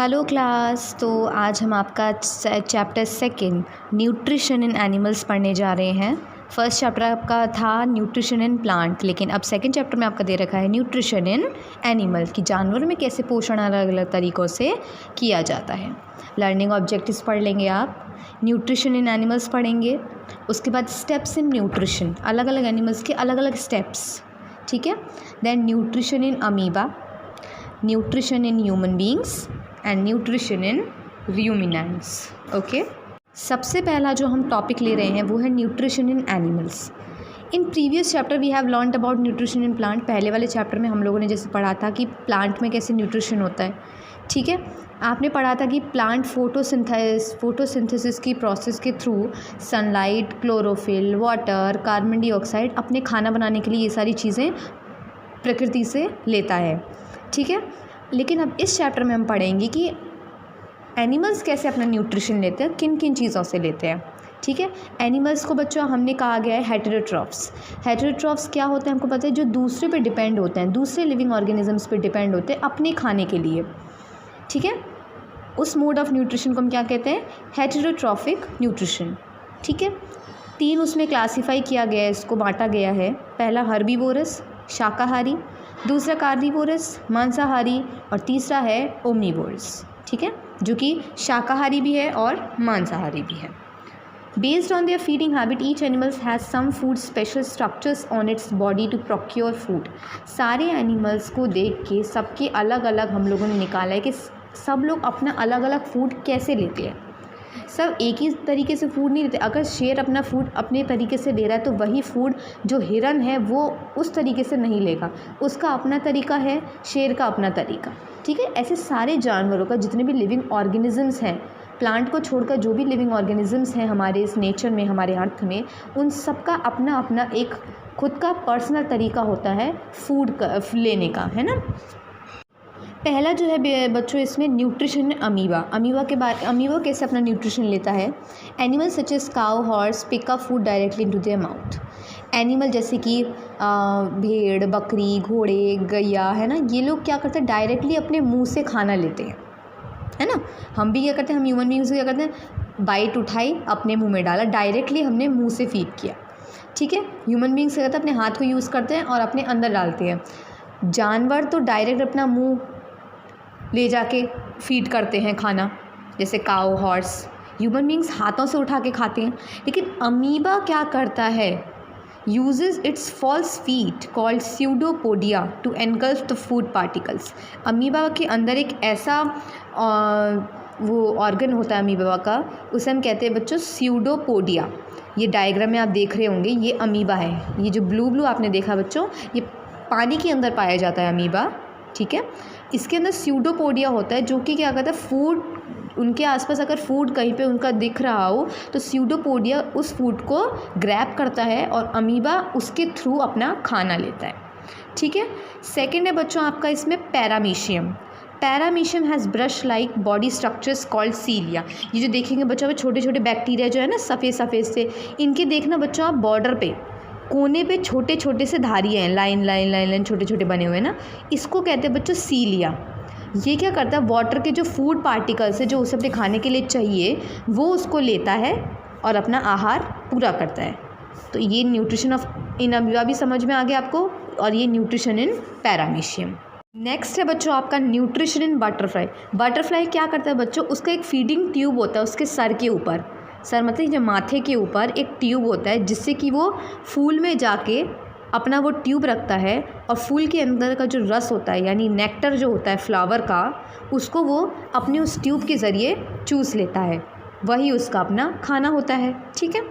Hello class. तो आज हम आपका chapter second nutrition in animals पढ़ने जा रहे हैं। फर्स्ट चैप्टर आपका था न्यूट्रिशन इन प्लांट, लेकिन अब सेकंड चैप्टर में आपका दे रखा है न्यूट्रिशन इन एनिमल कि जानवर में कैसे पोषण अलग अलग तरीक़ों से किया जाता है। लर्निंग ऑब्जेक्टिव्स पढ़ लेंगे आप, न्यूट्रिशन इन एनिमल्स पढ़ेंगे, उसके बाद स्टेप्स इन न्यूट्रिशन, अलग अलग एनिमल्स के अलग अलग स्टेप्स, ठीक है। Then nutrition in amoeba, nutrition in human beings and nutrition in ruminants. Okay, सबसे पहला जो हम टॉपिक ले रहे हैं वो है nutrition in animals. In previous chapter we have learned about nutrition in plant. पहले वाले चैप्टर में हम लोगों ने जैसे पढ़ा था कि प्लांट में कैसे न्यूट्रिशन होता है, ठीक है। आपने पढ़ा था कि प्लांट फोटोसिंथेसिस की प्रोसेस के through sunlight, chlorophyll, water, carbon dioxide अपने खाना बनाने के लिए ये सारी चीज़ें प्रकृति से लेता है, ठीक है। लेकिन अब इस चैप्टर में हम पढ़ेंगे कि एनिमल्स कैसे अपना न्यूट्रिशन लेते हैं, किन किन चीज़ों से लेते हैं, ठीक है। एनिमल्स को बच्चों हमने कहा गया है हेटेरोट्रॉफ्स। हेटेरोट्रॉफ्स क्या होते हैं हमको पता है, जो दूसरे पे डिपेंड होते हैं, दूसरे लिविंग ऑर्गेनिजम्स पे डिपेंड होते हैं अपने खाने के लिए, ठीक है। उस मोड ऑफ न्यूट्रिशन को हम क्या कहते हैं, हेटेरोट्रॉफिक न्यूट्रिशन, ठीक है। तीन उसमें क्लासीफाई किया गया है, इसको बांटा गया है। पहला हर्बीवोरस शाकाहारी, दूसरा कार्निवोरस मांसाहारी, और तीसरा है ओमनीवोरस, ठीक है, जो कि शाकाहारी भी है और मांसाहारी भी है। Based on their feeding habit each animals has some food special structures on its body to procure food. सारे एनिमल्स को देख के सबके अलग अलग हम लोगों ने निकाला है कि सब लोग अपना अलग अलग फूड कैसे लेते हैं। सब एक ही तरीके से फूड नहीं लेते। अगर शेर अपना फूड अपने तरीके से ले रहा है तो वही फूड जो हिरन है वो उस तरीके से नहीं लेगा, उसका अपना तरीका है, शेर का अपना तरीका, ठीक है। ऐसे सारे जानवरों का जितने भी लिविंग ऑर्गेनिजम्स हैं, प्लांट को छोड़कर जो भी लिविंग ऑर्गेनिजम्स हैं हमारे इस नेचर में, हमारे अर्थ में, उन सब का अपना अपना एक खुद का पर्सनल तरीका होता है फूड का लेने का, है ना। पहला जो है बच्चों इसमें न्यूट्रिशन अमीबा। अमीबा कैसे अपना न्यूट्रिशन लेता है। Animal such as cow, horse pick up food directly into their mouth. Animal जैसे कि भेड़, बकरी, घोड़े, गैया, है ना, ये लोग क्या करते हैं, डायरेक्टली अपने मुंह से खाना लेते हैं, है ना। हम भी क्या करते हैं, हम ह्यूमन बींग्स क्या करते हैं, बाइट उठाई अपने मुँह में डाला, डायरेक्टली हमने मुँह से फीड किया, ठीक है। ह्यूमन बींग्स क्या करते हैं, अपने हाथ को यूज़ करते हैं और अपने अंदर डालते हैं। जानवर तो डायरेक्ट अपना मुँह ले जाके फीड करते हैं खाना, जैसे काऊ, हॉर्स। ह्यूमन बींग्स हाथों से उठा के खाते हैं। लेकिन अमीबा क्या करता है, uses its false feet called pseudopodia to engulf the food particles. Amoeba के अंदर एक ऐसा वो ऑर्गन होता है अमीबा का, उसे हम कहते हैं बच्चों स्यूडोपोडिया। ये डायग्राम में आप देख रहे होंगे, ये अमीबा है। ये जो ब्लू आपने देखा बच्चों, ये पानी के अंदर पाया जाता है अमीबा, ठीक है। इसके अंदर स्यूडोपोडिया होता है, जो कि क्या करता है, फूड उनके आसपास अगर फूड कहीं पे उनका दिख रहा हो तो स्यूडोपोडिया उस फूड को ग्रैब करता है और अमीबा उसके थ्रू अपना खाना लेता है, ठीक है। सेकंड है बच्चों आपका इसमें paramecium. Paramecium has brush like body structures called cilia. ये जो देखेंगे बच्चों में छोटे छोटे बैक्टीरिया जो है ना सफ़ेद सफ़ेद से, इनके देखना बच्चों आप बॉर्डर पे कोने पे छोटे छोटे से धारियाँ हैं, लाइन लाइन लाइन लाइन छोटे छोटे बने हुए हैं ना, इसको कहते हैं बच्चों सीलिया। ये क्या करता है, वाटर के जो फूड पार्टिकल्स है जो उसे अपने खाने के लिए चाहिए वो उसको लेता है और अपना आहार पूरा करता है। तो ये न्यूट्रिशन ऑफ इन अमीबा भी समझ में आ गया आपको, और ये न्यूट्रिशन इन पैरामीशियम। नेक्स्ट है बच्चों आपका न्यूट्रिशन इन बटरफ्लाई। बटरफ्लाई क्या करता है बच्चों, उसका एक फीडिंग ट्यूब होता है उसके सर के ऊपर। सर मतलब जो माथे के ऊपर एक ट्यूब होता है जिससे कि वो फूल में जाके अपना वो ट्यूब रखता है और फूल के अंदर का जो रस होता है यानी नेक्टर जो होता है फ्लावर का, उसको वो अपने उस ट्यूब के ज़रिए चूस लेता है, वही उसका अपना खाना होता है, ठीक है।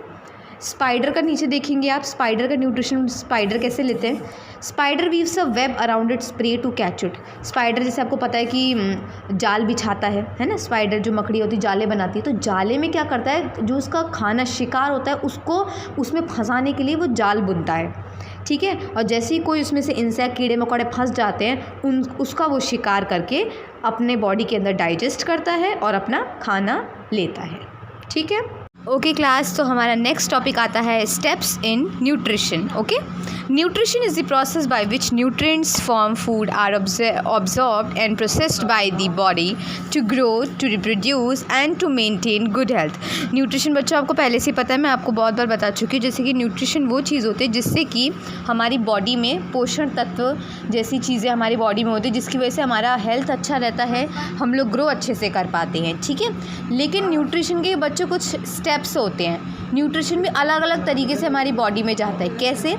स्पाइडर का नीचे देखेंगे आप, स्पाइडर का न्यूट्रिशन स्पाइडर कैसे लेते हैं। Spider weaves a web around its prey to catch it. Spider जैसे आपको पता है कि जाल बिछाता है ना, स्पाइडर जो मकड़ी होती है जाले बनाती है, तो जाले में क्या करता है, जो उसका खाना शिकार होता है उसको उसमें फंसाने के लिए वो जाल बुनता है, ठीक है। और जैसे ही कोई उसमें से इंसेक्ट, कीड़े मकोड़े फंस जाते हैं, उसका वो शिकार करके अपने बॉडी के अंदर डाइजेस्ट करता है और अपना खाना लेता है, ठीक है। ओके क्लास, तो हमारा नेक्स्ट टॉपिक आता है steps in nutrition. Okay, nutrition is the process by which nutrients from food are absorbed and processed by the body to grow, to reproduce and to maintain good health. Nutrition बच्चों आपको पहले से ही पता है, मैं आपको बहुत बार बता चुकी हूँ. जैसे कि न्यूट्रिशन वो चीज़ होती है जिससे कि हमारी बॉडी में पोषण तत्व जैसी चीज़ें हमारी बॉडी में होती है, जिसकी वजह से हमारा हेल्थ अच्छा रहता है, हम लोग ग्रो अच्छे से कर पाते हैं. ठीक है, लेकिन न्यूट्रिशन के बच्चों कुछ स्टेप्स होते हैं. न्यूट्रिशन भी अलग अलग तरीके से हमारी बॉडी में जाता है. कैसे?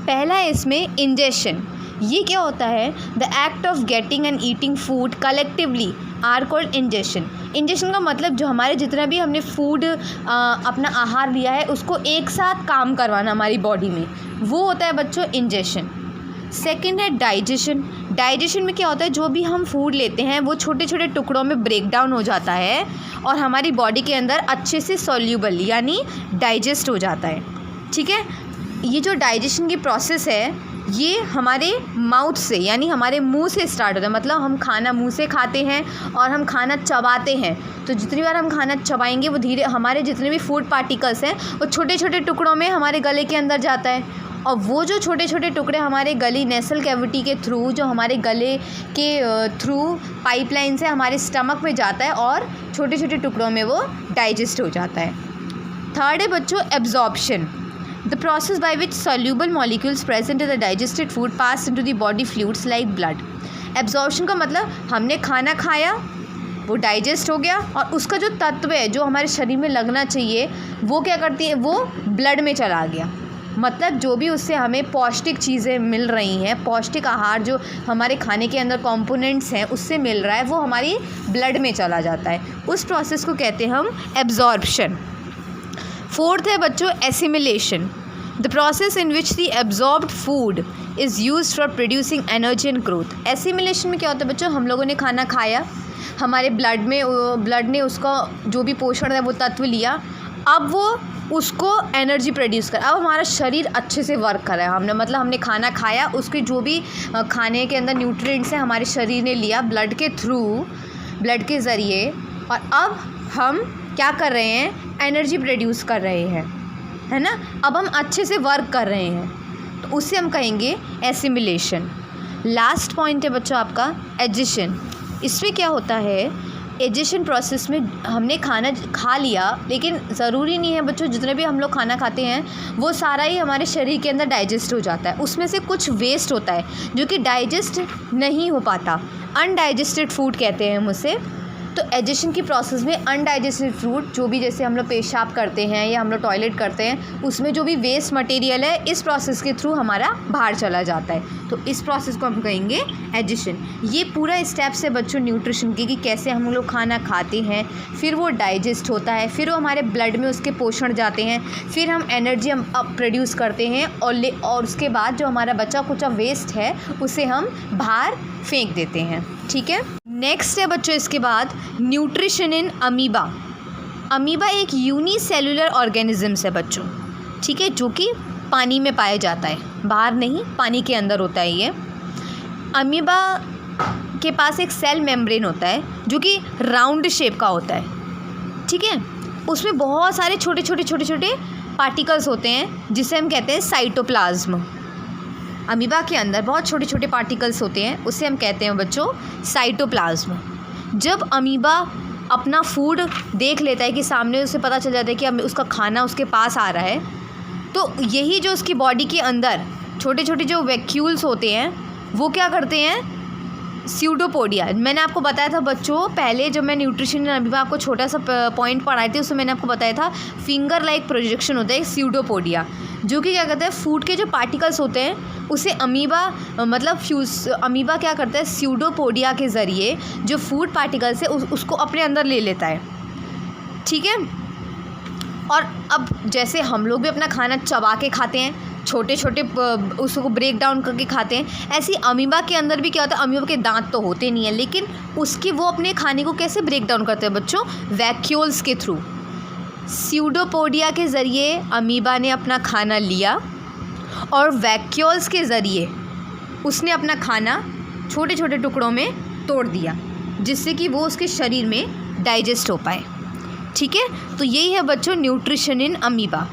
पहला है इसमें इंजेशन. ये क्या होता है? The act of getting and eating food collectively are called ingestion. Ingestion का मतलब जो हमारे जितना भी हमने फूड अपना आहार लिया है उसको एक साथ काम करवाना हमारी बॉडी में, वो होता है बच्चों इंजेशन. सेकेंड है डाइजेशन. डाइजेशन में क्या होता है? जो भी हम फूड लेते हैं वो छोटे छोटे टुकड़ों में ब्रेक डाउन हो जाता है और हमारी बॉडी के अंदर अच्छे से सॉल्यूबल यानी डाइजेस्ट हो जाता है. ठीक है, ये जो डाइजेशन की प्रोसेस है ये हमारे माउथ से यानी हमारे मुंह से स्टार्ट होता है. मतलब हम खाना मुंह से खाते हैं और हम खाना चबाते हैं, तो जितनी बार हम खाना चबाएंगे वो धीरे हमारे जितने भी फूड पार्टिकल्स हैं वो छोटे छोटे टुकड़ों में हमारे गले के अंदर जाता है. और वो जो छोटे छोटे टुकड़े हमारे गले नेसल कैविटी के थ्रू, जो हमारे गले के थ्रू पाइपलाइन से हमारे स्टमक में जाता है और छोटे छोटे टुकड़ों में वो डाइजेस्ट हो जाता है. थर्ड है बच्चों absorption. The process by which soluble molecules present in the digested food pass into the body fluids like blood. Absorption का मतलब हमने खाना खाया, वो डाइजेस्ट हो गया और उसका जो तत्व है जो हमारे शरीर में लगना चाहिए वो क्या करती है? वो ब्लड में चला गया. मतलब जो भी उससे हमें पौष्टिक चीज़ें मिल रही हैं, पौष्टिक आहार जो हमारे खाने के अंदर कंपोनेंट्स हैं उससे मिल रहा है, वो हमारी ब्लड में चला जाता है. उस प्रोसेस को कहते हैं हम एब्जॉर्प्शन. फोर्थ है बच्चों assimilation. The process in which the absorbed food is used for producing energy and growth. Assimilation में क्या होता है बच्चों? हम लोगों ने खाना खाया, हमारे ब्लड ने उसका जो भी पोषण है वो तत्व लिया, अब वो उसको एनर्जी प्रोड्यूस कर, अब हमारा शरीर अच्छे से वर्क कर रहा है. हमने खाना खाया, उसके जो भी खाने के अंदर न्यूट्रिएंट्स हैं हमारे शरीर ने लिया ब्लड के थ्रू, ब्लड के ज़रिए, और अब हम क्या कर रहे हैं? एनर्जी प्रोड्यूस कर रहे हैं, है ना. अब हम अच्छे से वर्क कर रहे हैं, तो उससे हम कहेंगे एसिमिलेशन. लास्ट पॉइंट है बच्चों आपका एडिशन. इसमें क्या होता है? एडिशन प्रोसेस में हमने खाना खा लिया, लेकिन ज़रूरी नहीं है बच्चों जितने भी हम लोग खाना खाते हैं वो सारा ही हमारे शरीर के अंदर डाइजेस्ट हो जाता है. उसमें से कुछ वेस्ट होता है जो कि डाइजेस्ट नहीं हो पाता. अनडाइजेस्टेड फूड कहते हैं हम उसे. तो एडिशन की प्रोसेस में अनडाइजेस्टेड फूड जो भी, जैसे हम लोग पेशाब करते हैं या हम लोग टॉयलेट करते हैं, उसमें जो भी वेस्ट मटेरियल है इस प्रोसेस के थ्रू हमारा बाहर चला जाता है. तो इस प्रोसेस को हम कहेंगे एडिशन. ये पूरा स्टेप्स है बच्चों न्यूट्रिशन की कि कैसे हम लोग खाना खाते हैं, फिर वो डाइजेस्ट होता है, फिर वो हमारे ब्लड में उसके पोषण जाते हैं, फिर हम एनर्जी हम प्रोड्यूस करते हैं और उसके बाद जो हमारा बचा कुचा वेस्ट है उसे हम बाहर फेंक देते हैं. ठीक है, नेक्स्ट है बच्चों इसके बाद न्यूट्रिशन इन अमीबा. अमीबा एक यूनिसेलुलर ऑर्गेनिजम्स है बच्चों. ठीक है, जो कि पानी में पाया जाता है, बाहर नहीं, पानी के अंदर होता है. ये अमीबा के पास एक सेल मेम्ब्रेन होता है जो कि राउंड शेप का होता है. ठीक है, उसमें बहुत सारे छोटे छोटे पार्टिकल्स होते हैं जिसे हम कहते हैं साइटोप्लाज्म. अमीबा के अंदर बहुत छोटे छोटे पार्टिकल्स होते हैं, उसे हम कहते हैं बच्चों साइटोप्लाज्म. जब अमीबा अपना फूड देख लेता है कि सामने, उसे पता चल जाता है कि उसका खाना उसके पास आ रहा है, तो यही जो उसकी बॉडी के अंदर छोटे छोटे जो वैक्यूल्स होते हैं वो क्या करते हैं? स्यूडोपोडिया. मैंने आपको बताया था बच्चों पहले जब मैं न्यूट्रिशन इन अमीबा आपको छोटा सा पॉइंट पढ़ाई थी, उसमें मैंने आपको बताया था फिंगर लाइक प्रोजेक्शन होता है स्यूडोपोडिया, जो कि क्या करता है? फूड के जो पार्टिकल्स होते हैं उसे अमीबा अमीबा क्या करता है? स्यूडोपोडिया के ज़रिए जो फूड पार्टिकल्स है उसको अपने अंदर ले लेता है. ठीक है, और अब जैसे हम लोग भी अपना खाना चबा के खाते हैं, छोटे छोटे उसको ब्रेक डाउन करके खाते हैं, ऐसी अमीबा के अंदर भी क्या होता है? अमीबा के दांत तो होते नहीं हैं, लेकिन उसकी वो अपने खाने को कैसे ब्रेक डाउन करते हैं बच्चों? वैक्यूल्स के थ्रू. स्यूडोपोडिया के ज़रिए अमीबा ने अपना खाना लिया और वैक्यूल्स के ज़रिए उसने अपना खाना छोटे छोटे टुकड़ों में तोड़ दिया, जिससे कि वो उसके शरीर में डाइजेस्ट हो पाए. ठीक है, तो यही है बच्चों न्यूट्रिशन इन अमीबा।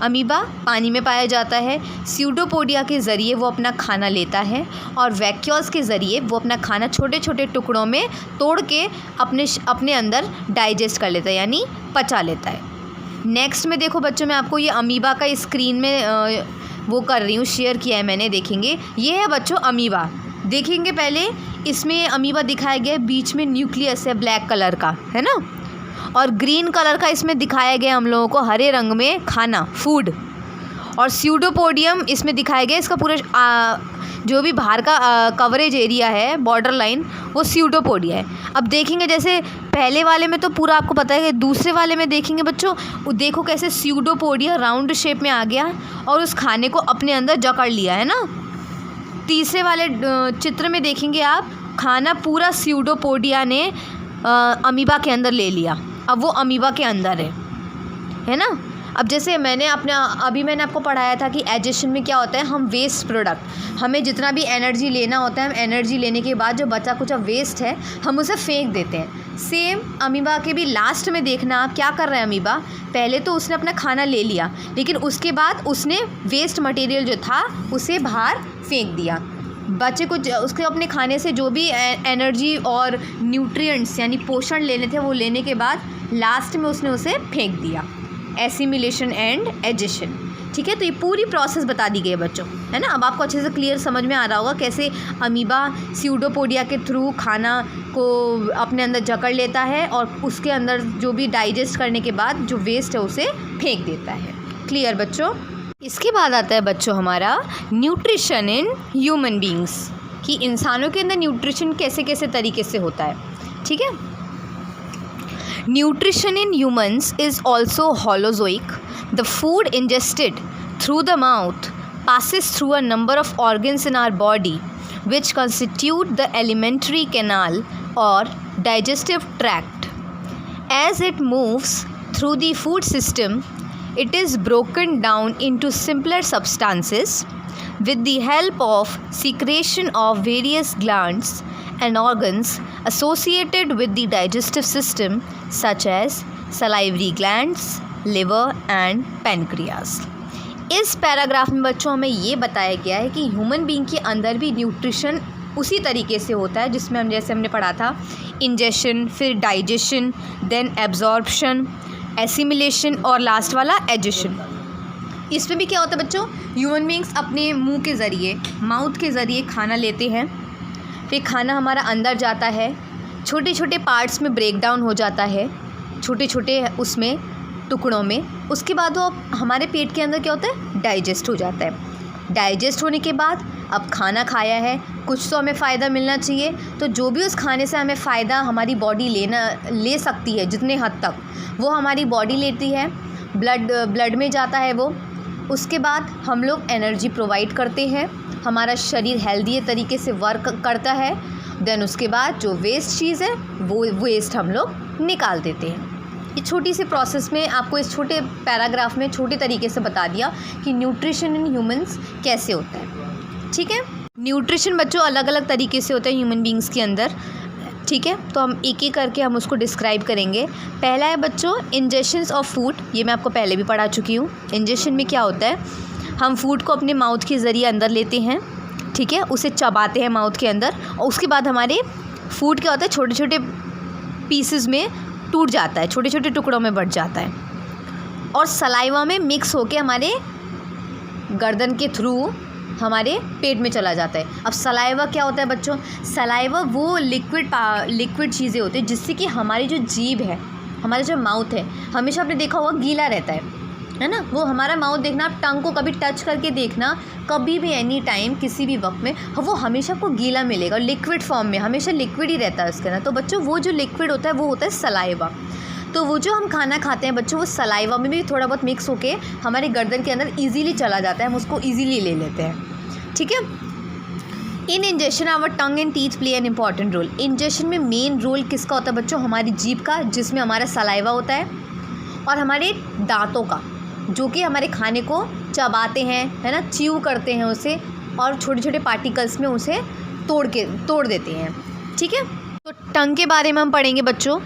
अमीबा पानी में पाया जाता है, स्यूडोपोडिया के ज़रिए वो अपना खाना लेता है और वैक्यूल्स के ज़रिए वो अपना खाना छोटे छोटे टुकड़ों में तोड़ के अपने अंदर डाइजेस्ट कर लेता है, यानी पचा लेता है। नेक्स्ट में देखो बच्चों, मैं आपको ये अमीबा का स्क्रीन में वो कर रही हूँ, शेयर किया है मैंने, देखेंगे। ये है बच्चों अमीबा। देखेंगे पहले इसमें अमीबा दिखाया गया है, बीच में न्यूक्लियस है ब्लैक कलर का, है ना, और ग्रीन कलर का इसमें दिखाया गया हम लोगों को हरे रंग में खाना, फूड। और स्यूडोपोडियम इसमें दिखाया गया, इसका पूरा जो भी बाहर का कवरेज एरिया है, बॉर्डर लाइन, वो स्यूडोपोडिया है। अब देखेंगे जैसे पहले वाले में तो पूरा आपको पता है कि दूसरे वाले में देखेंगे बच्चों, देखो कैसे स्यूडोपोडिया राउंड शेप में आ गया और उस खाने को अपने अंदर जकड़ लिया है ना। तीसरे वाले चित्र में देखेंगे आप, खाना पूरा स्यूडोपोडिया ने अमीबा के अंदर ले लिया, अब वो अमीबा के अंदर है ना। अब जैसे मैंने मैंने आपको पढ़ाया था कि एजेशन में क्या होता है, हम वेस्ट प्रोडक्ट, हमें जितना भी एनर्जी लेना होता है, हम एनर्जी लेने के बाद जो बचा कुछ वेस्ट है हम उसे फेंक देते हैं। सेम अमीबा के भी लास्ट में देखना आप क्या कर रहा है अमीबा, पहले तो उसने अपना खाना ले लिया, लेकिन उसके बाद उसने वेस्ट मटेरियल जो था उसे बाहर फेंक दिया। बच्चे को उसके अपने खाने से जो भी एनर्जी और न्यूट्रिएंट्स यानी पोषण लेने थे वो लेने के बाद लास्ट में उसने उसे फेंक दिया। एसिमिलेशन एंड एजेशन, ठीक है। तो ये पूरी प्रोसेस बता दी गई है बच्चों, है ना। अब आपको अच्छे से क्लियर समझ में आ रहा होगा कैसे अमीबा स्यूडोपोडिया के थ्रू खाना को अपने अंदर जकड़ लेता है और उसके अंदर जो भी डाइजेस्ट करने के बाद जो वेस्ट है उसे फेंक देता है। क्लियर बच्चों। इसके बाद आता है बच्चों हमारा न्यूट्रिशन इन ह्यूमन बींग्स, कि इंसानों के अंदर न्यूट्रिशन कैसे कैसे तरीके से होता है, ठीक है। Nutrition in humans is also holozoic. The food ingested through the mouth passes through a number of organs in our body which constitute the alimentary canal or digestive tract. As it moves through the food system, it is broken down into simpler substances with the help of secretion of various glands and organs associated with the digestive system such as salivary glands, liver and pancreas. इस paragraph में बच्चों हमें ये बताया गया है कि human being के अंदर भी न्यूट्रिशन उसी तरीके से होता है जिसमें हमने पढ़ा था, इंजेशन, फिर डाइजेशन, देन एब्जॉर्प्शन, एसिमिलेशन और लास्ट वाला एजेशन। इसमें भी क्या होता है बच्चों, ह्यूमन बीइंग्स अपने मुंह के ज़रिए, माउथ के ज़रिए खाना लेते हैं, फिर खाना हमारा अंदर जाता है, छोटे छोटे पार्ट्स में ब्रेक डाउन हो जाता है, छोटे छोटे उसमें टुकड़ों में। उसके बाद वो हमारे पेट के अंदर क्या होता है, डाइजेस्ट हो जाता है। डाइजेस्ट होने के बाद अब खाना खाया है, कुछ तो हमें फ़ायदा मिलना चाहिए, तो जो भी उस खाने से हमें फ़ायदा हमारी बॉडी ले सकती है, जितने हद तक वो हमारी बॉडी लेती है, ब्लड में जाता है वो। उसके बाद हम लोग एनर्जी प्रोवाइड करते हैं, हमारा शरीर हेल्दी तरीके से वर्क करता है। देन उसके बाद जो वेस्ट चीज़ है वो वेस्ट हम लोग निकाल देते हैं। ये छोटी सी प्रोसेस में आपको इस छोटे पैराग्राफ में छोटे तरीके से बता दिया कि न्यूट्रिशन इन ह्यूमंस कैसे होता है, ठीक है। न्यूट्रिशन बच्चों अलग अलग तरीके से होता है ह्यूमन बींग्स के अंदर, ठीक है। तो हम एक एक करके हम उसको डिस्क्राइब करेंगे। पहला है बच्चों इंजेशंस ऑफ फूड, ये मैं आपको पहले भी पढ़ा चुकी हूँ। इंजेशन में क्या होता है, हम फूड को अपने माउथ के ज़रिए अंदर लेते हैं, ठीक है, उसे चबाते हैं माउथ के अंदर, और उसके बाद हमारे फूड क्या होता है, छोटे छोटे पीसेस में टूट जाता है, छोटे छोटे टुकड़ों में बट जाता है और सलाइवा में मिक्स होके हमारे गर्दन के थ्रू हमारे पेट में चला जाता है। अब सलाइवा क्या होता है बच्चों, सलाइवा वो लिक्विड चीज़ें होती हैं जिससे कि हमारी जो जीभ है, हमारा जो माउथ है, हमेशा आपने देखा होगा गीला रहता है ना। वो हमारा माउथ देखना, आप टंग को कभी टच करके देखना, कभी भी एनी टाइम किसी भी वक्त में वो हमेशा आपको गीला मिलेगा, लिक्विड फॉर्म में, हमेशा लिक्विड ही रहता है उसके अंदर। तो बच्चों वो जो लिक्विड होता है वो होता है सलाइवा। तो वो जो हम खाना खाते हैं बच्चों, वो सलाइवा में भी थोड़ा बहुत मिक्स होके हमारे गर्दन के अंदर ईजीली चला जाता है, हम उसको ईजीली ले लेते हैं, ठीक है। In ingestion our tongue and teeth play an important role. Ingestion में मेन रोल किसका होता है बच्चों, हमारी जीभ का, जिसमें हमारा सलाइवा होता है, और हमारे दांतों का, जो कि हमारे खाने को चबाते हैं, है ना, च्यू करते हैं उसे, और छोटे छोटे पार्टिकल्स में उसे तोड़ देते हैं, ठीक है। तो टंग के बारे में हम पढ़ेंगे बच्चों।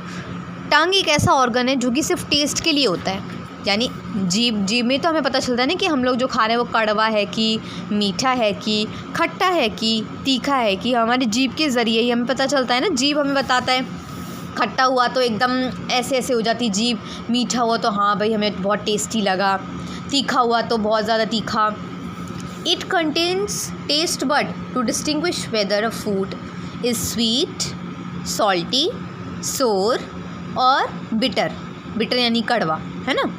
टंग एक ऐसा ऑर्गन है जो कि सिर्फ टेस्ट के लिए होता है, यानी जीभ में तो हमें पता चलता है ना कि हम लोग जो खा रहे हैं वो कड़वा है कि मीठा है कि खट्टा है कि तीखा है, कि हमारी जीभ के ज़रिए ही हमें पता चलता है ना। जीभ हमें बताता है, खट्टा हुआ तो एकदम ऐसे ऐसे हो जाती जीभ, मीठा हुआ तो हाँ भाई हमें बहुत टेस्टी लगा, तीखा हुआ तो बहुत ज़्यादा तीखा। It contains taste bud to distinguish whether a food is sweet, salty, sour और बिटर। बिटर यानी कड़वा, है ना।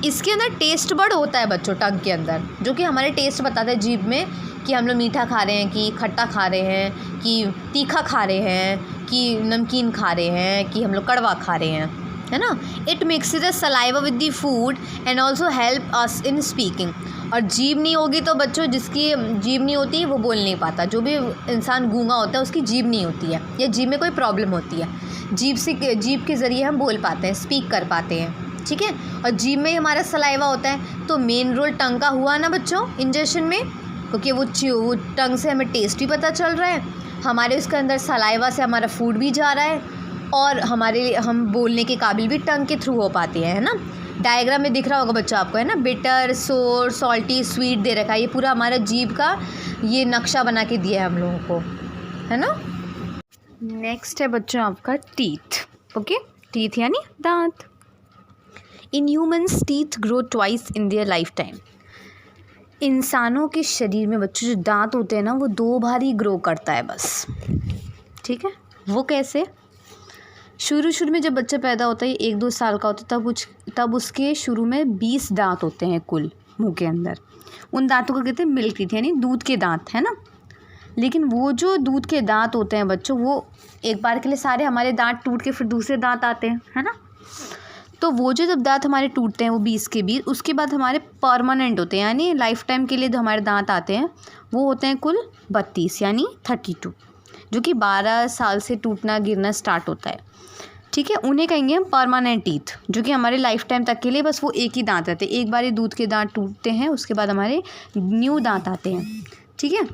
इसके अंदर टेस्ट बड होता है बच्चों टंग के अंदर, जो कि हमारे टेस्ट बताता है जीभ में कि हम लोग मीठा खा रहे हैं कि खट्टा खा रहे हैं कि तीखा खा रहे हैं कि नमकीन खा रहे हैं कि हम लोग कड़वा खा रहे हैं, है ना। It mix the saliva with the food and also help us in speaking. और जीभ नहीं होगी तो बच्चों, जिसकी जीभ नहीं होती वो बोल नहीं पाता। जो भी इंसान गूंगा होता है उसकी जीभ नहीं होती है या जीभ में कोई प्रॉब्लम होती है, जीभ के ज़रिए हम बोल पाते हैं, स्पीक कर पाते हैं, ठीक है। और जीभ में हमारा सलाइवा होता है, तो मेन रोल टंग का हुआ ना बच्चों इंजेशन में, क्योंकि वो टंग से हमें टेस्ट भी पता चल रहा है, हमारे उसके अंदर सलाइवा से हमारा फूड भी जा रहा है और हम बोलने के काबिल भी टंग के थ्रू हो पाते हैं, है ना। डायग्राम में दिख रहा होगा बच्चों आपको, है ना, बिटर, सोर, सॉल्टी, स्वीट दे रखा है। ये पूरा हमारा जीभ का ये नक्शा बना के दिया है हम लोगों को, है ना। नेक्स्ट है बच्चों आपका टीथ। ओके, टीथ यानी दांत। In humans teeth grow twice in their life time. इंसानों के शरीर में बच्चों जो दांत होते हैं ना वो 2 बार ही ग्रो करता है बस, ठीक है। वो कैसे? शुरू में जब बच्चा पैदा होता है 1-2 साल का होता है तब उसके शुरू में 20 दांत होते हैं कुल मुंह के अंदर। उन दांतों को कहते हैं मिल्क टीथ यानी दूध के दांत, है ना। लेकिन वो जो दूध के दांत होते हैं बच्चों, वो एक बार के लिए सारे हमारे दांत टूट के फिर दूसरे दांत आते हैं, है ना। तो वो जो जब दांत हमारे टूटते हैं वो 20 के 20, उसके बाद हमारे परमानेंट होते हैं यानी लाइफ टाइम के लिए जो हमारे दांत आते हैं वो होते हैं कुल 32 यानी 32, जो कि 12 साल से टूटना गिरना स्टार्ट होता है, ठीक है। उन्हें कहेंगे हम परमानेंट टीथ, जो कि हमारे लाइफ टाइम तक के लिए बस वो एक ही दांत रहते हैं। एक बार ये दूध के दांत टूटते हैं उसके बाद हमारे न्यू दांत आते हैं, ठीक है।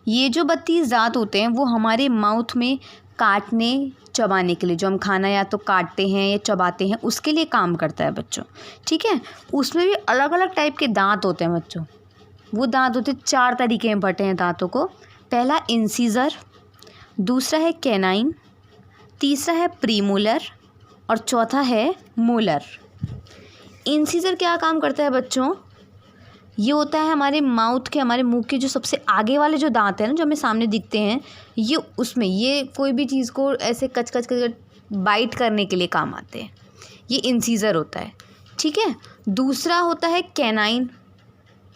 ये जो 32 दांत होते हैं वो हमारे माउथ में काटने चबाने के लिए, जो हम खाना या तो काटते हैं या चबाते हैं उसके लिए काम करता है बच्चों, ठीक है। उसमें भी अलग अलग टाइप के दांत होते हैं बच्चों। वो दांत होते हैं 4 तरीके में बटे हैं दांतों को। पहला इंसीजर, दूसरा है कैनाइन, तीसरा है प्रीमोलर और चौथा है मोलर। इंसीजर क्या काम करता है बच्चों? ये होता है हमारे माउथ के, हमारे मुंह के जो सबसे आगे वाले जो दांत हैं ना जो हमें सामने दिखते हैं, ये उसमें ये कोई भी चीज़ को ऐसे कच बाइट करने के लिए काम आते हैं। ये इंसीजर होता है, ठीक है। दूसरा होता है कैनाइन।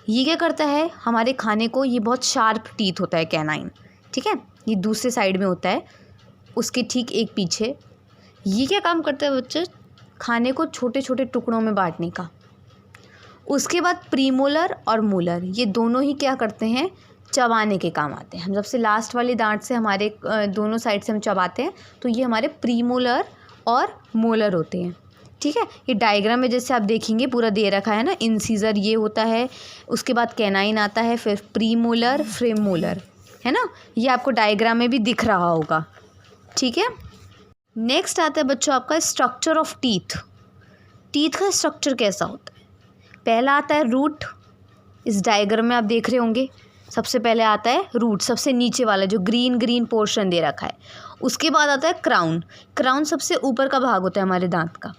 ये क्या करता है? हमारे खाने को, ये बहुत शार्प टीथ होता है कैनाइन, ठीक है। ये दूसरे साइड में होता है उसके ठीक एक पीछे। ये क्या काम करता है बच्चे? खाने को छोटे छोटे टुकड़ों में बांटने का। उसके बाद प्रीमोलर और मोलर, ये दोनों ही क्या करते हैं? चबाने के काम आते हैं। हम सबसे लास्ट वाले दांत से हमारे दोनों साइड से हम चबाते हैं, तो ये हमारे प्रीमोलर और मोलर होते हैं, ठीक है। ये डायग्राम में जैसे आप देखेंगे पूरा दे रखा है ना, इंसीजर ये होता है, उसके बाद कैनाइन आता है, फिर प्रीमोलर, फिर मोलर, है ना। ये आपको डायग्राम में भी दिख रहा होगा, ठीक है। नेक्स्ट आता है बच्चों आपका स्ट्रक्चर ऑफ टीथ। टीथ का स्ट्रक्चर कैसा होता है? पहला आता है रूट। इस डायग्राम में आप देख रहे होंगे सबसे पहले आता है रूट, सबसे नीचे वाला जो ग्रीन पोर्शन दे रखा है। उसके बाद आता है क्राउन। क्राउन सबसे ऊपर का भाग होता है हमारे दांत का,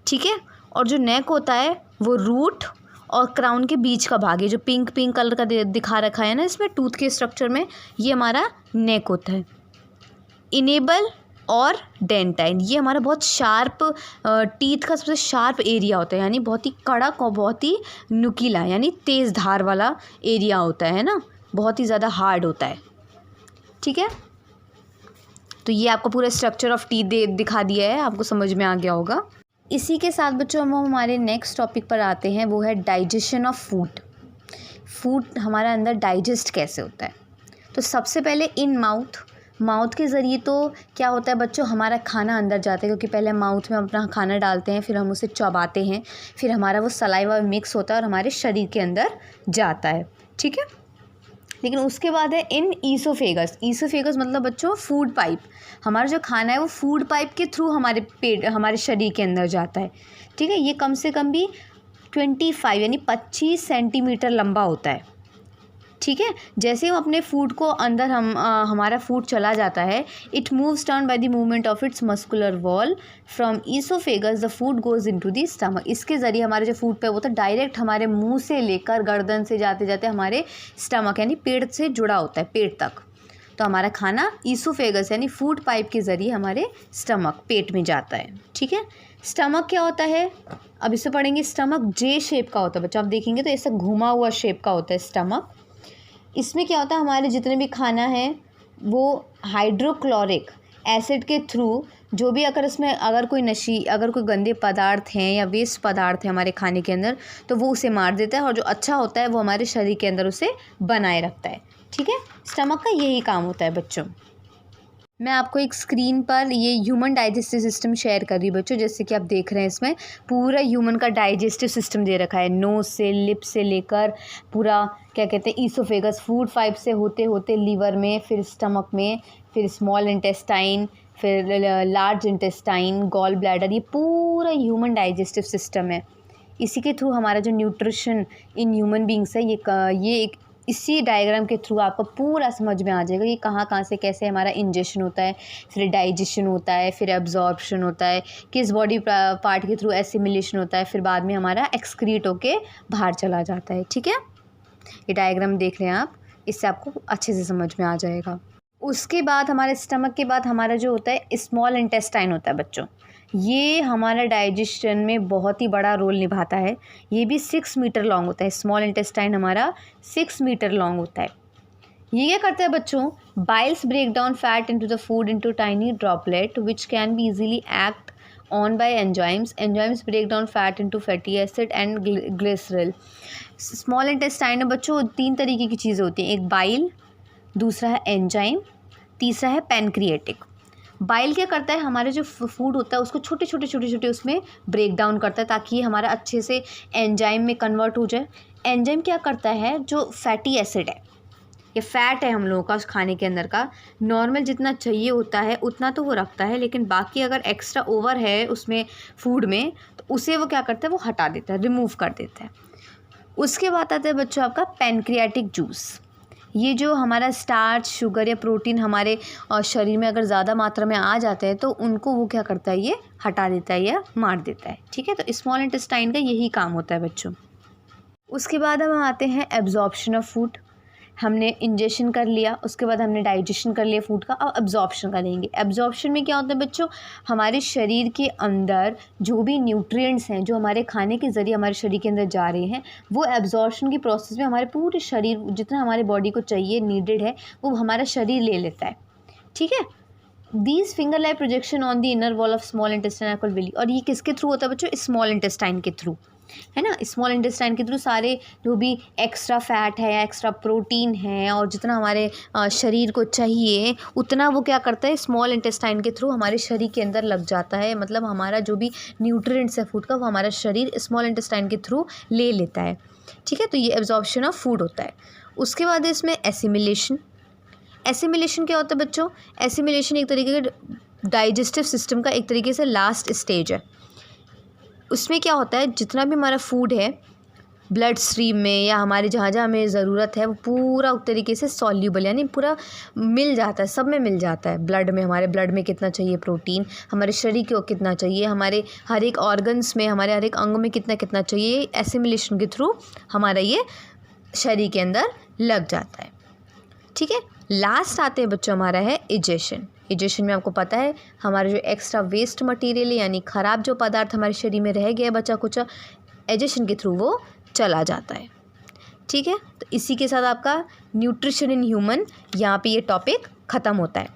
ठीक है। और जो नेक होता है वो रूट और क्राउन के बीच का भाग है, जो पिंक कलर का दिखा रखा है ना इसमें टूथ के स्ट्रक्चर में, ये हमारा नेक होता है। इनेबल और डेंटाइन, ये हमारा बहुत शार्प टीथ का सबसे शार्प एरिया होता है, यानी बहुत ही कड़क और बहुत ही नुकीला यानी तेज़ धार वाला एरिया होता है ना, बहुत ही ज़्यादा हार्ड होता है, ठीक है। तो ये आपको पूरा स्ट्रक्चर ऑफ टीथ दिखा दिया है, आपको समझ में आ गया होगा। इसी के साथ बच्चों हम हमारे नेक्स्ट टॉपिक पर आते हैं, वो है डाइजेशन ऑफ फूड। फूड हमारा अंदर डाइजेस्ट कैसे होता है? तो सबसे पहले इन माउथ के ज़रिए तो क्या होता है बच्चों, हमारा खाना अंदर जाता है, क्योंकि पहले माउथ में अपना खाना डालते हैं, फिर हम उसे चबाते हैं, फिर हमारा वो सलाइवा मिक्स होता है और हमारे शरीर के अंदर जाता है, ठीक है। लेकिन उसके बाद है इन ईसोफेगस। ईसोफेगस मतलब बच्चों फूड पाइप। हमारा जो खाना है वो फूड पाइप के थ्रू हमारे पेट, हमारे शरीर के अंदर जाता है। ठीक है, ये कम से कम भी 25 यानी 25 सेंटीमीटर लंबा होता है। ठीक है, जैसे हम अपने फूड को अंदर हमारा फूड चला जाता है, it moves down by the movement of its muscular wall from oesophagus the food goes into the stomach. इसके ज़रिए हमारे जो फूड पे वो तो डायरेक्ट हमारे मुंह से लेकर गर्दन से जाते जाते हमारे स्टमक यानी पेट से जुड़ा होता है, पेट तक। तो हमारा खाना ईसोफेगस यानी फूड पाइप के ज़रिए हमारे स्टमक, पेट में जाता है। ठीक है, स्टमक क्या होता है, अब इसे पढ़ेंगे। स्टमक जे शेप का होता है बच्चों, आप देखेंगे तो ऐसा घुमा हुआ शेप का होता है स्टमक। इसमें क्या होता है, हमारे जितने भी खाना है वो हाइड्रोक्लोरिक एसिड के थ्रू, जो भी अगर इसमें अगर कोई गंदे पदार्थ हैं या वेस्ट पदार्थ हैं हमारे खाने के अंदर, तो वो उसे मार देता है, और जो अच्छा होता है वो हमारे शरीर के अंदर उसे बनाए रखता है। ठीक है, स्टमक का यही काम होता है बच्चों। मैं आपको एक स्क्रीन पर ये ह्यूमन डाइजेस्टिव सिस्टम शेयर कर रही हूँ बच्चों। जैसे कि आप देख रहे हैं, इसमें पूरा ह्यूमन का डाइजेस्टिव सिस्टम दे रखा है, नोज़ से, लिप से लेकर पूरा क्या कहते हैं ईसोफेगस, फूड पाइप से होते होते लीवर में, फिर स्टमक में, फिर स्मॉल इंटेस्टाइन, फिर लार्ज इंटेस्टाइन, गॉल ब्लैडर, ये पूरा ह्यूमन डाइजेस्टिव सिस्टम है। इसी के थ्रू हमारा जो न्यूट्रिशन इन ह्यूमन बींग्स है, ये एक इसी डायग्राम के थ्रू आपको पूरा समझ में आ जाएगा कि कहाँ से कैसे हमारा इंजेक्शन होता है, फिर डाइजेशन होता है, फिर एब्जॉर्प्शन होता है, किस बॉडी पार्ट के थ्रू एसिमिलेशन होता है, फिर बाद में हमारा एक्सक्रीट होके बाहर चला जाता है। ठीक है, ये डायग्राम देख रहे हैं आप, इससे आपको अच्छे से समझ में आ जाएगा। उसके बाद हमारे स्टमक के बाद हमारा जो होता है स्मॉल इंटेस्टाइन होता है बच्चों। ये हमारा डाइजेशन में बहुत ही बड़ा रोल निभाता है। ये भी 6 मीटर लॉन्ग होता है। स्मॉल इंटेस्टाइन हमारा 6 मीटर लॉन्ग होता है। ये क्या करता है बच्चों, biles break down fat into the food into tiny droplet which can be easily act on by enzymes. Enzymes break down fat into fatty acid and glycerol. Small intestine में बच्चों 3 तरीके की चीज़ें होती हैं, एक बाइल, दूसरा है एंजाइम, तीसरा है पैनक्रिएटिक। बाइल क्या करता है, हमारे जो फूड होता है उसको छोटे छोटे उसमें ब्रेक डाउन करता है ताकि ये हमारा अच्छे से एंजाइम में कन्वर्ट हो जाए। एंजाइम क्या करता है, जो फैटी एसिड है, ये फ़ैट है हम लोगों का खाने के अंदर का, नॉर्मल जितना चाहिए होता है उतना तो वो रखता है, लेकिन बाकी अगर एक्स्ट्रा ओवर है उसमें फूड में तो उसे वो क्या करता है, वो हटा देता है, रिमूव कर देता है। उसके बाद आता है बच्चों आपका पैनक्रियाटिक जूस। ये जो हमारा स्टार्च, शुगर या प्रोटीन हमारे शरीर में अगर ज़्यादा मात्रा में आ जाते हैं तो उनको वो क्या करता है, ये हटा देता है या मार देता है। ठीक है, तो स्मॉल इंटेस्टाइन का यही काम होता है बच्चों। उसके बाद हम आते हैं एब्जॉर्प्शन ऑफ फूड। हमने इंजेक्शन कर लिया, उसके बाद हमने डाइजेशन कर लिया फूड का, अब एब्जॉर्प्शन करेंगे। एब्जॉर्प्शन में क्या होता है बच्चों, हमारे शरीर के अंदर जो भी न्यूट्रिएंट्स हैं जो हमारे खाने के ज़रिए हमारे शरीर के अंदर जा रहे हैं, वो एब्जॉर्प्शन की प्रोसेस में हमारे पूरे शरीर जितना हमारे बॉडी को चाहिए, नीडेड है, वो हमारा शरीर ले लेता है। ठीक है, these finger like projection on the inner wall of small intestine called villi. और ये किसके थ्रू होता है बच्चों, स्मॉल इंटेस्टाइन के थ्रू, है ना। स्मॉल इंटेस्टाइन के थ्रू सारे जो भी एक्स्ट्रा फैट है या एक्स्ट्रा प्रोटीन है और जितना हमारे शरीर को चाहिए उतना वो क्या करता है, स्मॉल इंटेस्टाइन के थ्रू हमारे शरीर के अंदर लग जाता है। मतलब हमारा जो भी न्यूट्रिएंट्स है फूड का वो हमारा शरीर स्मॉल इंटेस्टाइन के थ्रू ले लेता है। ठीक है, तो ये एब्जॉर्प्शन ऑफ फूड होता है। उसके बाद इसमें एसिमिलेशन। एसिमिलेशन क्या होता है बच्चों, एसिमिलेशन एक तरीके का डाइजेस्टिव सिस्टम का एक तरीके से लास्ट स्टेज है। उसमें क्या होता है, जितना भी हमारा फूड है ब्लड स्ट्रीम में या हमारे जहाँ जहाँ हमें ज़रूरत है वो पूरा उस तरीके से सॉल्यूबल यानी पूरा मिल जाता है, सब में मिल जाता है। ब्लड में, हमारे ब्लड में कितना चाहिए प्रोटीन, हमारे शरीर को कितना चाहिए, हमारे हर एक ऑर्गन्स में, हमारे हर एक अंग में कितना कितना चाहिए, एसिमिलेशन के थ्रू हमारा ये शरीर के अंदर लग जाता है। ठीक है, लास्ट आते हैं बच्चों हमारा है इजेशन। इजेशन में आपको पता है हमारे जो एक्स्ट्रा वेस्ट मटेरियल है यानी ख़राब जो पदार्थ हमारे शरीर में रह गया बचा कुचा, इजेशन के थ्रू वो चला जाता है। ठीक है, तो इसी के साथ आपका न्यूट्रिशन इन ह्यूमन यहाँ पे ये टॉपिक ख़त्म होता है।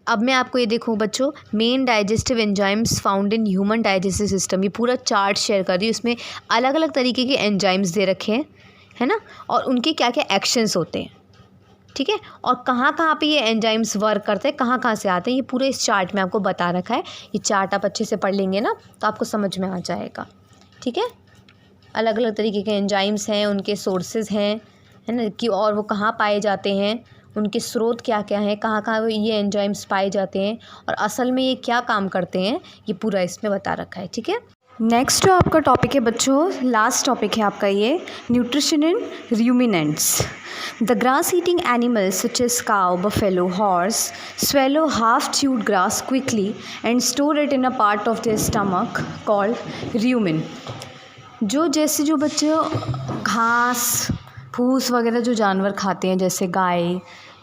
अब मैं आपको ये देखूँ बच्चों, main digestive enzymes found in human digestive system, ये पूरा चार्ट शेयर कर रही हूँ। इसमें अलग अलग तरीके के एंजाइम्स दे रखे हैं, है ना, और उनके क्या क्या एक्शंस होते हैं। ठीक है, और कहाँ कहाँ पे ये एंजाइम्स वर्क करते हैं, कहाँ कहाँ से आते हैं, ये पूरे इस चार्ट में आपको बता रखा है। ये चार्ट आप अच्छे से पढ़ लेंगे ना तो आपको समझ में आ जाएगा। ठीक है, अलग अलग तरीके के एंजाइम्स हैं, उनके सोर्सेज हैं, है ना, कि और वो कहाँ पाए जाते हैं, उनके स्रोत क्या क्या हैं, कहाँ कहाँ ये एंजाइम्स पाए जाते हैं और असल में ये क्या काम करते हैं, ये पूरा इसमें बता रखा है। ठीक है, नेक्स्ट जो आपका टॉपिक है बच्चों, लास्ट टॉपिक है आपका ये, nutrition in ruminants. The grass eating animals such as cow, buffalo, horse swallow half chewed grass quickly and store it in a part of their stomach called rumen। जो बच्चे घास फूस वगैरह जो जानवर खाते हैं, जैसे गाय,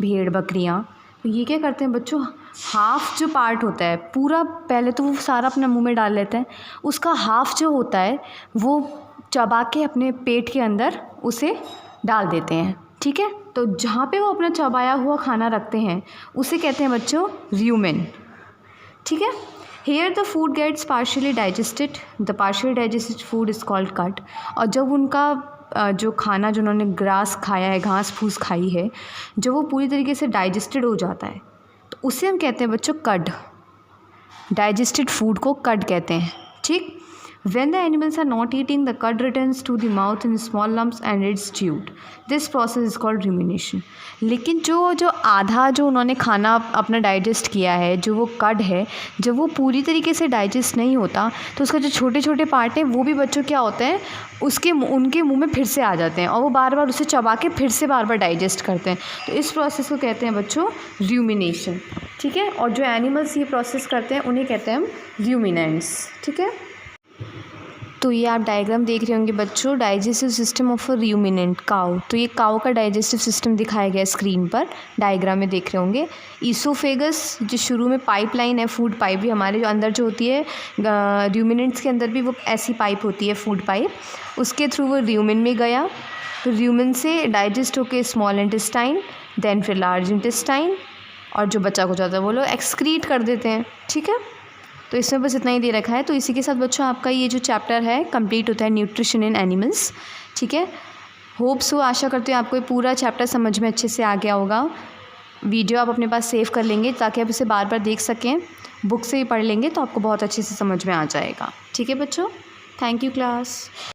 भेड़, बकरियाँ, तो ये क्या करते हैं बच्चों, हाफ़ जो पार्ट होता है, पूरा पहले तो वो सारा अपना मुंह में डाल लेते हैं, उसका हाफ़ जो होता है वो चबा के अपने पेट के अंदर उसे डाल देते हैं। ठीक है, तो जहाँ पे वो अपना चबाया हुआ खाना रखते हैं उसे कहते हैं बच्चों रूमेन। ठीक है, here the food gets partially digested, the partially digested food is called cud. और जब उनका जो खाना जो उन्होंने ग्रास खाया है, घास फूस खाई है, जब वो पूरी तरीके से डाइजेस्टेड हो जाता है तो उसे हम कहते हैं बच्चों कड। डाइजेस्टेड फूड को कड कहते हैं। ठीक, when the animals are not eating, the cud returns to the mouth in small lumps and it's chewed. This process is called rumination। लेकिन जो आधा जो उन्होंने खाना अपना डाइजेस्ट किया है, जो वो कड है, जब वो पूरी तरीके से डाइजेस्ट नहीं होता तो उसका जो छोटे छोटे पार्ट हैं वो भी बच्चों क्या होते हैं, उनके मुंह में फिर से आ जाते हैं और वो बार बार उसे चबा के फिर से बार बार डाइजेस्ट करते हैं। तो इस प्रोसेस को कहते हैं बच्चों रूमिनेशन। ठीक है, और जो एनिमल्स ये प्रोसेस करते हैं उन्हें कहते हैं हम रूमिनेंट्स। ठीक है, तो ये आप डायग्राम देख रहे होंगे बच्चों, digestive system of a ruminant cow. तो ये काउ का डाइजेस्टिव सिस्टम दिखाया गया स्क्रीन पर, डायग्राम में देख रहे होंगे। ईसोफेगस जो शुरू में पाइपलाइन है, फूड पाइप भी हमारे जो अंदर जो होती है, रूमिनेंट्स के अंदर भी वो ऐसी पाइप होती है, फूड पाइप, उसके थ्रू वो रूमेन में गया, तो रूमेन से डाइजेस्ट होके स्मॉल इंटेस्टाइन, देन फिर लार्ज इंटेस्टाइन, और जो बचा कुछ जाता है वो लोग एक्सक्रीट कर देते हैं। ठीक है, तो इसमें बस इतना ही दे रखा है। तो इसी के साथ बच्चों आपका ये जो चैप्टर है कंप्लीट होता है, न्यूट्रिशन इन एनिमल्स। ठीक है, होप सो, आशा करते हैं आपको ये पूरा चैप्टर समझ में अच्छे से आ गया होगा। वीडियो आप अपने पास सेव कर लेंगे ताकि आप इसे बार बार देख सकें, बुक से ही पढ़ लेंगे तो आपको बहुत अच्छे से समझ में आ जाएगा। ठीक है बच्चों, थैंक यू क्लास।